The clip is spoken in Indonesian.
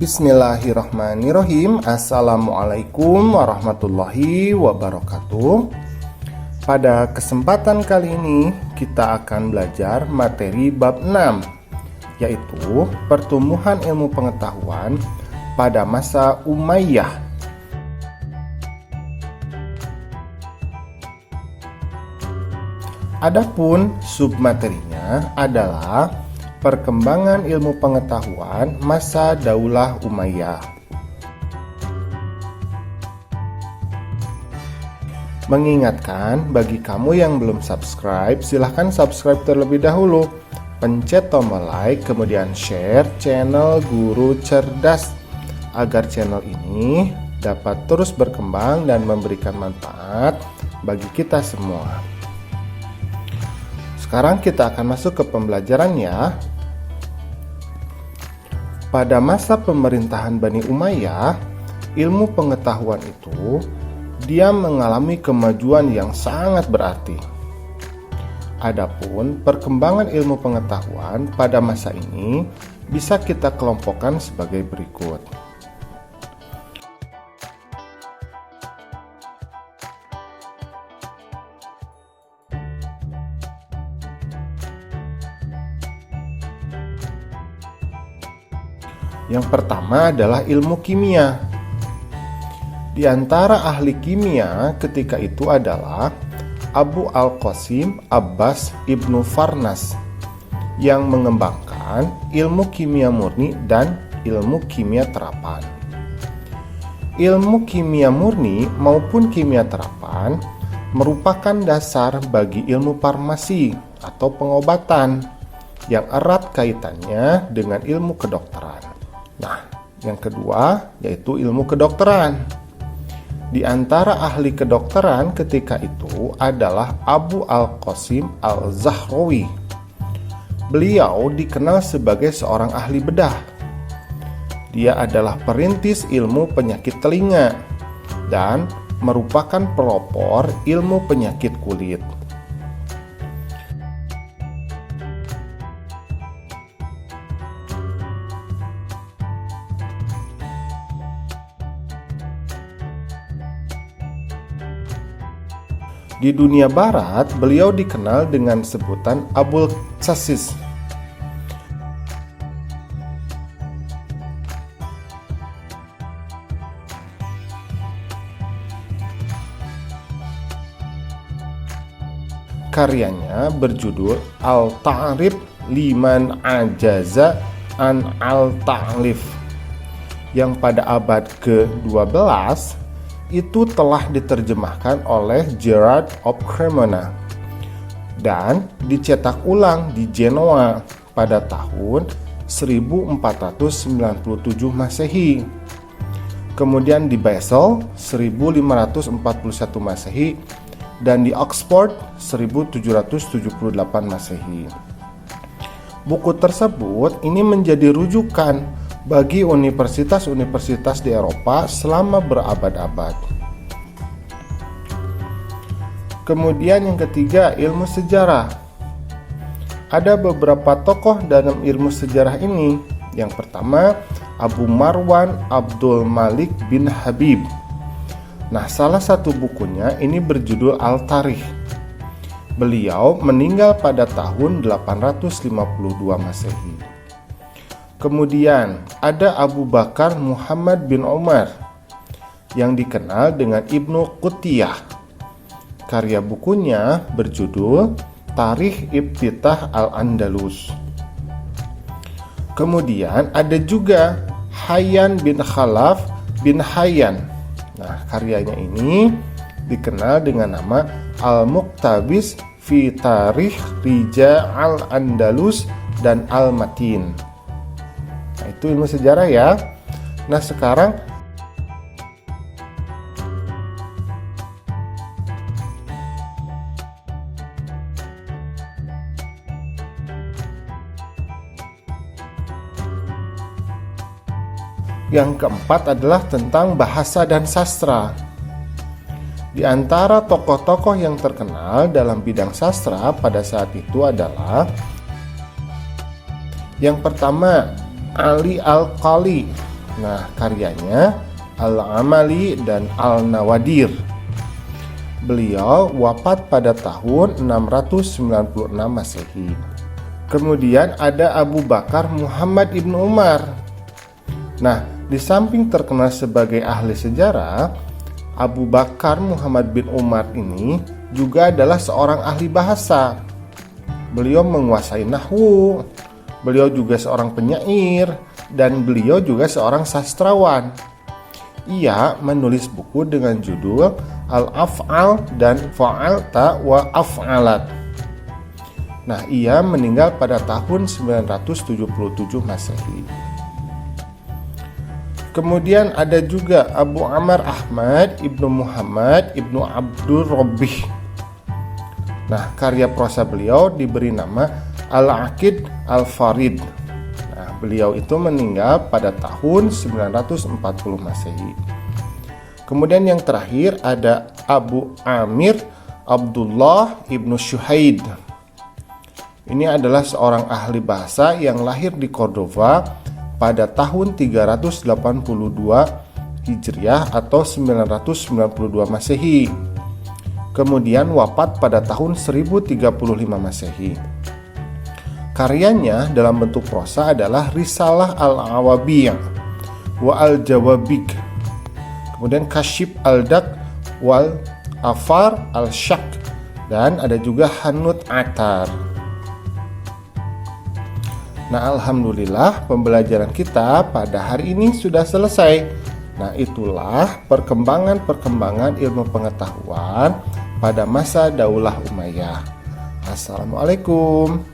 Bismillahirrahmanirrahim. Assalamualaikum warahmatullahi wabarakatuh. Pada kesempatan kali ini kita akan belajar materi bab 6, yaitu pertumbuhan ilmu pengetahuan pada masa Umayyah. Adapun submaterinya adalah perkembangan ilmu pengetahuan masa Daulah Umayyah. Mengingatkan bagi kamu yang belum subscribe, silahkan subscribe terlebih dahulu. Pencet tombol like, kemudian share channel Guru Cerdas agar channel ini dapat terus berkembang dan memberikan manfaat bagi kita semua. Sekarang kita akan masuk ke pembelajaran ya. Pada masa pemerintahan Bani Umayyah, ilmu pengetahuan itu dia mengalami kemajuan yang sangat berarti. Adapun perkembangan ilmu pengetahuan pada masa ini bisa kita kelompokkan sebagai berikut. Yang pertama adalah ilmu kimia. Di antara ahli kimia ketika itu adalah Abu Al-Qasim Abbas Ibnu Farnas yang mengembangkan ilmu kimia murni dan ilmu kimia terapan. Ilmu kimia murni maupun kimia terapan merupakan dasar bagi ilmu farmasi atau pengobatan yang erat kaitannya dengan ilmu kedokteran. Nah, yang kedua yaitu ilmu kedokteran. Di antara ahli kedokteran ketika itu adalah Abu Al-Qasim Al-Zahrawi. Beliau dikenal sebagai seorang ahli bedah. Dia adalah perintis ilmu penyakit telinga dan merupakan pelopor ilmu penyakit kulit. Di dunia barat, beliau dikenal dengan sebutan Abul Chassis. Karyanya berjudul Al-Ta'rif Liman Ajaza an Al-Ta'lif, yang pada abad ke-12 itu telah diterjemahkan oleh Gerard of Cremona dan dicetak ulang di Genoa pada tahun 1497 Masehi. Kemudian di Basel 1541 Masehi dan di Oxford 1778 Masehi. Buku tersebut ini menjadi rujukan bagi universitas-universitas di Eropa selama berabad-abad. Kemudian yang ketiga, ilmu sejarah. Ada beberapa tokoh dalam ilmu sejarah ini. Yang pertama, Abu Marwan Abdul Malik bin Habib. Nah, salah satu bukunya ini berjudul Al-Tarikh. Beliau meninggal pada tahun 852 Masehi. Kemudian ada Abu Bakar Muhammad bin Umar yang dikenal dengan Ibnu Qutiyah. Karya bukunya berjudul Tarikh Ibtitah Al-Andalus. Kemudian ada juga Hayyan bin Khalaf bin Hayyan. Nah, karyanya ini dikenal dengan nama Al-Muqtabis fi Tarikh Rija Al-Andalus dan Al-Matin. Nah, itu ilmu sejarah ya. Nah, sekarang yang keempat adalah tentang bahasa dan sastra. Di antara tokoh-tokoh yang terkenal dalam bidang sastra pada saat itu adalah yang pertama Ali Al-Qali Nah, karyanya Al-Amali dan Al-Nawadir. Beliau wafat pada tahun 696 Masehi. Kemudian ada Abu Bakar Muhammad ibnu Umar. Nah, di samping terkenal sebagai ahli sejarah, Abu Bakar Muhammad bin Umar ini juga adalah seorang ahli bahasa. Beliau menguasai nahwu, beliau juga seorang penyair, dan beliau juga seorang sastrawan. Ia menulis buku dengan judul Al-Af'al dan Fa'alta wa Af'alat. Nah, ia meninggal pada tahun 977 Masehi. Kemudian ada juga Abu Amr Ahmad ibnu Muhammad ibnu Abdul Rabbih. Nah, karya prosa beliau diberi nama Al-Aqid Al-Farid. Nah, beliau itu meninggal pada tahun 940 Masehi. Kemudian yang terakhir ada Abu Amir Abdullah ibnu Syuhaid. Ini adalah seorang ahli bahasa yang lahir di Cordova pada tahun 382 Hijriah atau 992 Masehi. Kemudian wafat pada tahun 1035 Masehi. Karyanya dalam bentuk prosa adalah Risalah Al-Awabi' wa Al-Jawabik. Kemudian Kasyif Al-Dak wal Afar Al-Syak, dan ada juga Hanut Atar. Nah, alhamdulillah pembelajaran kita pada hari ini sudah selesai. Nah, itulah perkembangan ilmu pengetahuan pada masa Daulah Umayyah. Assalamualaikum.